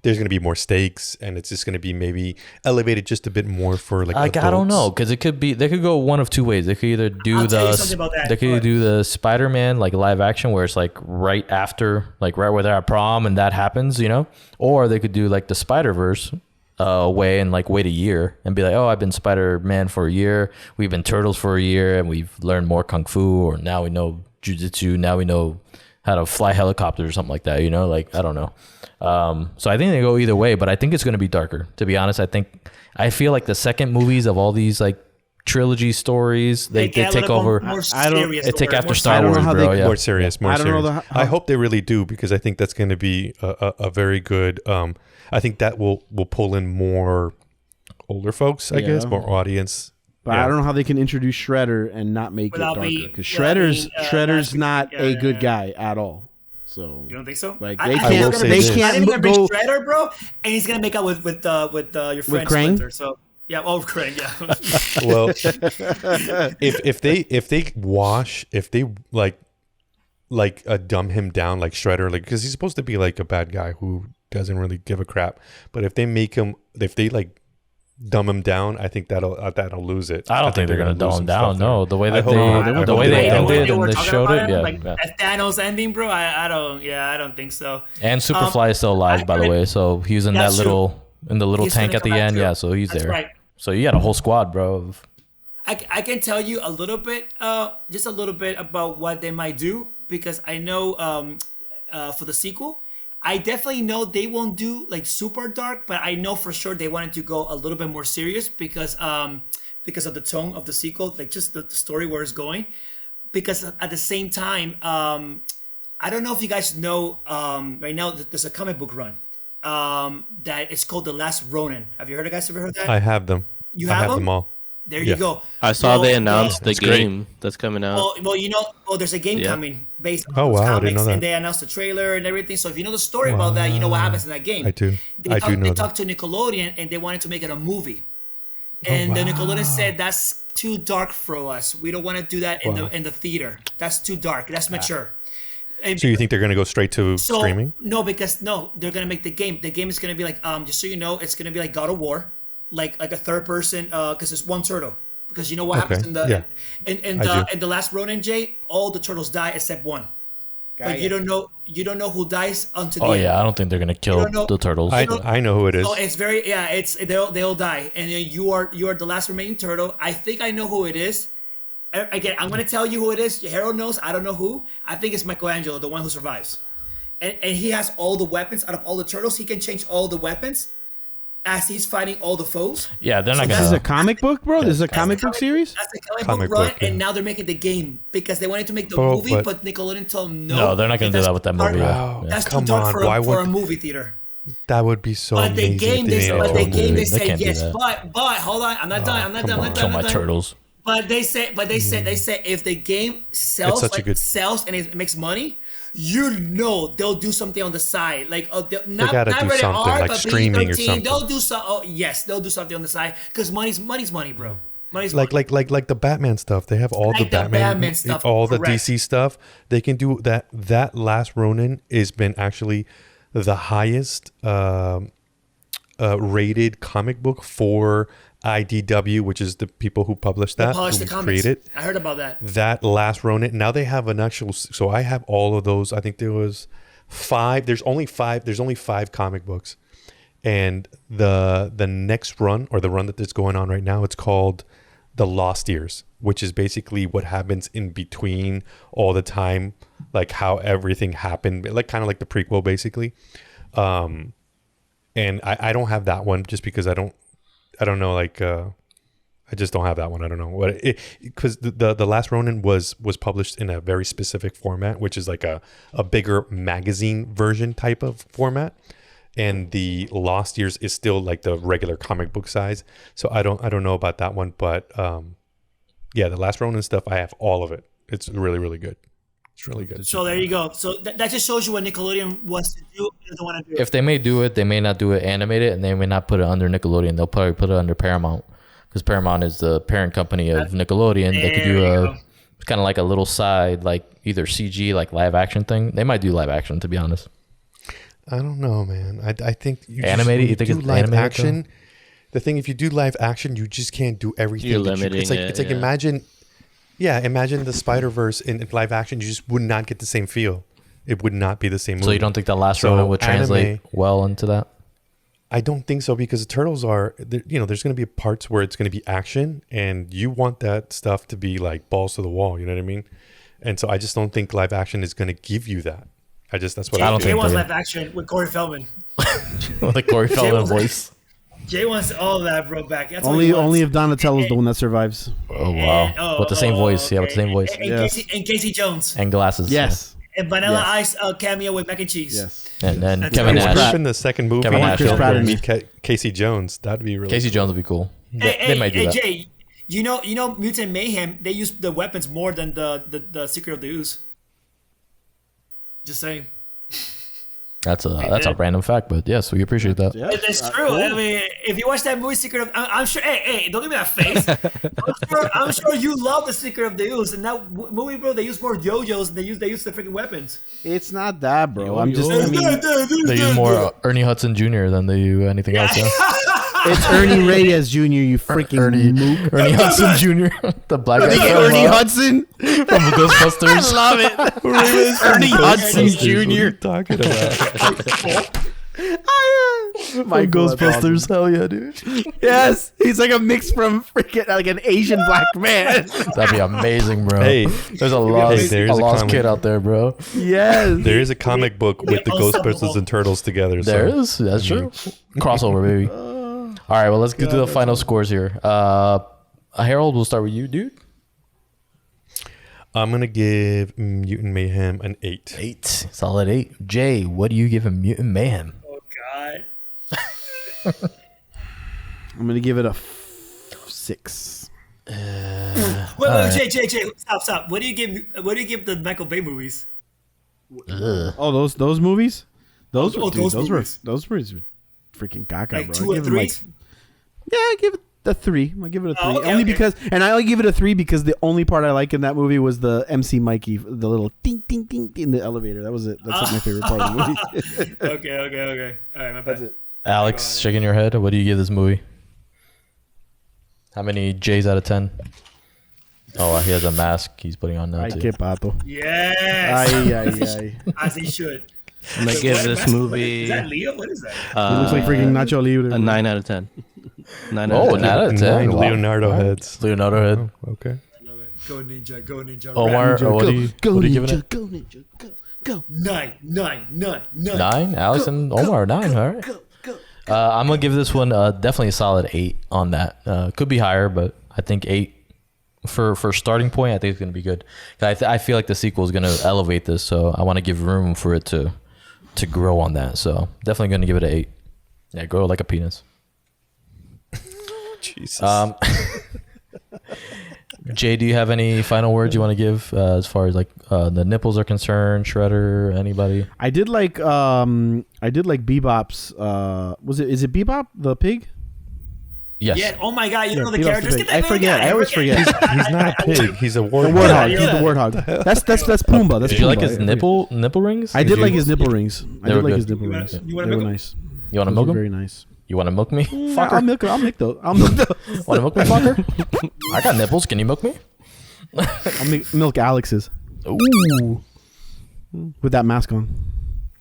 there's going to be more stakes, and it's just going to be maybe elevated just a bit more for like I don't know, adults. because it could be, they could go one of two ways. They could either do I'll tell you something about that. they could do the Spider-Man like live action where it's like right after, like right where they're at prom and that happens, you know, or they could do like the Spider-Verse way and like wait a year and be like, oh, I've been Spider-Man for a year, we've been Turtles for a year, and we've learned more kung fu, or now we know jujitsu, now we know how to fly helicopters or something like that, you know, like I don't know. So I think they go either way, but I think it's going to be darker, to be honest. I feel like the second movies of all these like trilogy stories, they take over. They take after Star Wars, bro. Yeah. More serious, more I don't know serious. how- I hope they really do, because I think that's going to be a very good. I think that will pull in more older folks, I guess, more audience. But I don't know how they can introduce Shredder and not make Without it darker, being- because without Shredder's being, not yeah, a yeah, good yeah. guy at all. So You don't think so? Like I they think will it's say gonna be- this. I think can't it's gonna be go Shredder, bro, and he's gonna make out with your friend Krang? Splinter. So yeah, Krang. Yeah. Well, if they dumb him down like Shredder, like, because he's supposed to be like a bad guy who doesn't really give a crap, but if they like dumb him down, I think that'll lose it. I don't think they're gonna dumb lose him some down. stuff No, there. the way I that hope they not. I the hope way they don't. ended They and were they talking showed about it, him, yeah, like yeah. that Thanos ending, bro. I don't think so. And Superfly is still alive, by the way. So he was in that That's true. little He's tank gonna at the come back end. too. Yeah, so he's That's there. right. So you got a whole squad, bro. I can tell you a little bit, just a little bit about what they might do, because I know for the sequel, I definitely know they won't do like super dark, but I know for sure they wanted to go a little bit more serious because of the tone of the sequel, like just the story where it's going. Because at the same time, I don't know if you guys know, right now there's a comic book run that is called The Last Ronin. Have you heard ever heard that? I have them. You I have have them? all. There Yeah. you go. I saw they announced the That's great. game that's coming out. Well, there's a game Yeah. coming based on Oh, those wow, I comics, didn't know that. and they announced the trailer and everything. So if you know the story about that, you know what happens in that game. I do. They I do know They that. talked to Nickelodeon, and they wanted to make it a movie. And the Nickelodeon said that's too dark for us. We don't want to do that in the theater. That's too dark. That's mature. And So you think they're going to go straight to so, streaming? No, because they're gonna make the game. The game is gonna be like, just so you know, it's gonna be like God of War, like a third person, because it's one turtle. Because you know what happens Okay, in the yeah. in the last Ronin, Jay, all the turtles die except one. But you don't know who dies until Oh the yeah, I end. don't think they're gonna kill don't know- the turtles. I know who it is. So it's very they all die, and you are the last remaining turtle. I think I know who it is. Again, I'm gonna tell you who it is. Harold knows. I don't know who. I think it's Michelangelo, the one who survives, and he has all the weapons out of all the turtles. He can change all the weapons as he's fighting all the foes. Yeah, they're not This is gonna. a comic book, bro. This is a comic book series. That's the comic Comic book run, book, yeah. and now they're making the game because they wanted to make the Oh, movie, but- but Nickelodeon told them no. No, they're not gonna do That's that with that too dark. movie. Wow. Yeah. That's Come too dark on, for, why for a would- movie theater. That would be so But amazing. the game, if they made it but into the a game, movie. they say can't do yes. that. But hold on, I'm not done. I'm not done. I'm not Kill done. my I'm not done. turtles. But they said if the game sells, such a good- sells and it makes money, they'll do something on the side, like not gotta not do rated something, R, like but streaming or PG-13. something. They'll do so. Oh yes, they'll do something on the side because money's money, bro. Money's like money. like the Batman stuff. They have all Like the the Batman, Batman stuff, all the correct. DC stuff. They can do that. That Last Ronin has been actually the highest rated comic book for IDW, which is the people who published that, Polish the who comics. created I heard about that. that Last Ronin. Now they have an actual. So I have all of those. I think there was 5. There's only 5. There's only 5 comic books, and the next run, or the run that's going on right now, it's called The Lost Years, which is basically what happens in between all the time, like how everything happened, like kind of like the prequel, basically. And I don't have that one just because I don't know, like I just don't have that one. I don't know what because the Last Ronin was published in a very specific format, which is like a bigger magazine version type of format, and the Lost Years is still like the regular comic book size. So I don't know about that one, but yeah, the Last Ronin stuff, I have all of it. It's really, really good. It's really good. So there you go. So that just shows you what Nickelodeon wants to do and doesn't want to do. If they may do it, they may not do it animated, and they may not put it under Nickelodeon. They'll probably put it under Paramount, because Paramount is the parent company of Nickelodeon. They could There do you a go. kind of like a little side, like either CG, like live action thing. They might do live action, to be honest. I don't know, man. I think Animated? You think do it's live animated, action? The thing, if you do live action, you just can't do everything. You're that limiting it's like it, yeah. imagine the Spider-Verse in live action. You just would not get the same feel. It would not be the same movie. So you don't think that last So Ronin would translate anime- well into that? I don't think so, because the Turtles are, there's going to be parts where it's going to be action, and you want that stuff to be like balls to the wall. You know what I mean? And so I just don't think live action is going to give you that. That's what I don't Jay think wants they- live action with Corey Feldman. Like Corey Feldman was- voice. Jay wants all of that, bro, back. That's all Only he wants. only if Donatello's the one that survives. Oh wow! With the same voice, yeah, with the same voice And, Yes. Casey Jones. and glasses. Yes. And Vanilla Yes. Ice cameo with mac and cheese. Yes. yeah. And then That's Kevin right. Nash. If in the second movie, Kevin Nash. they'll Chris Pratt meet Casey Jones. That'd be really Casey cool. Jones would be cool. Hey, They might do that. Jay, you know Mutant Mayhem, they use the weapons more than the Secret of the Ooze. Just saying. That's a random fact, but yes, we appreciate that. Yeah. It's true. I mean, if you watch that movie, Secret of, I'm sure. Hey, don't give me that face. I'm sure you love the Secret of the Ooze, and that movie, bro. They use more yo-yos, and they use the freaking weapons. It's not that, bro. I mean, They use more Ernie Hudson Jr. than they do anything else. Yeah? it's Ernie Reyes Jr. You freaking mook. Ernie Hudson Jr. the black guy Ernie from, Hudson. from Ghostbusters. Love it. Ernie Hudson What are you Jr. talking about? My Ghostbusters. Hell yeah, dude. Yes, he's like a mix from freaking like an Asian black man. That'd be amazing, bro. Hey, there's a lost, there's a a lost comic. kid out there, bro. Yes. There is a comic book with the Unstoppable. Ghostbusters and Turtles together. There so. is. That's true. Crossover, baby. All right, well, let's get to the final scores here. Harold, we'll start with you, dude. I'm gonna give Mutant Mayhem an 8. 8. Solid 8. Jay, what do you give him? Mutant Mayhem. Oh God. I'm gonna give it a 6. Wait, Jay, stop. What do you give the Michael Bay movies? Oh, those movies? Those Oh, were, dude, those those movies. were freaking caca, Like bro. 2 or I'd give 'em, 3? yeah, I give it a 3. I'll give it a 3. Oh, okay, only okay. because, and I only give it a 3 because the only part I like in that movie was the MC Mikey, the little ding ding ding in the elevator. That was it. That's like my favorite part of the movie. Okay. All right, my bad. That's it. Alex, shaking your head. What do you give this movie? How many J's out of 10? Oh, he has a mask he's putting on now, Ay, too. qué pato. Yes. Ay. As he should. I'm gonna give this Is movie that Leo? What is that? He looks like freaking Nacho Libre. a 9 out of 10. 9 out Oh, of 10. 9 out of 10. 9 Wow. Leonardo All right. heads. Leonardo head. Okay. I love it. Go ninja. Omar, Ninja, what do you give it? go ninja, go. 9. 9? Alex and Omar, 9. All right. Go. I'm going to give this one definitely a solid 8 on that. Could be higher, but I think 8 for starting point, I think it's going to be good. I feel like the sequel is going to elevate this, so I want to give room for it to grow on that. So definitely going to give it an 8. Yeah, grow like a penis. Jesus. Jay, do you have any final words you want to give as far as like the nipples are concerned? Shredder, anybody? I did like Bebop's. Is it Bebop the pig? Yes. Yeah. Oh my God. You don't know the Bebop's characters. pig. Get that I man forget. guy. I always forget. He's not a pig. He's a The warthog. warthog. Yeah. He's the warthog. That's Pumbaa. That's Did you like Pumbaa. his nipple rings? I did you- like his nipple rings. I They were did like good. his nipple You wanna- rings. you wanna They were milk 'em? nice. You want to Those milk were him? very nice. You want to milk me? I'll Fucker. milk. I'll milk those. I'll milk those. Want to milk me, fucker? I got nipples. Can you milk me? I'll milk Alex's Ooh. with that mask on.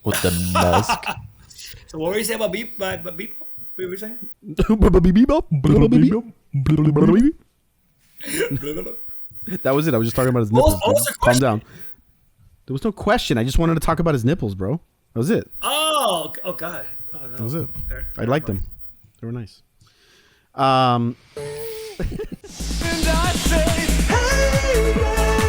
With the mask. So what were you saying about Beep? What were you saying? That was it. I was just talking about his What was- nipples. what was dude. the Calm question? down. There was no question. I just wanted to talk about his nipples, bro. That was it. Oh God. Oh no. That was it. Alright, I liked them. They were nice. And I say, hey,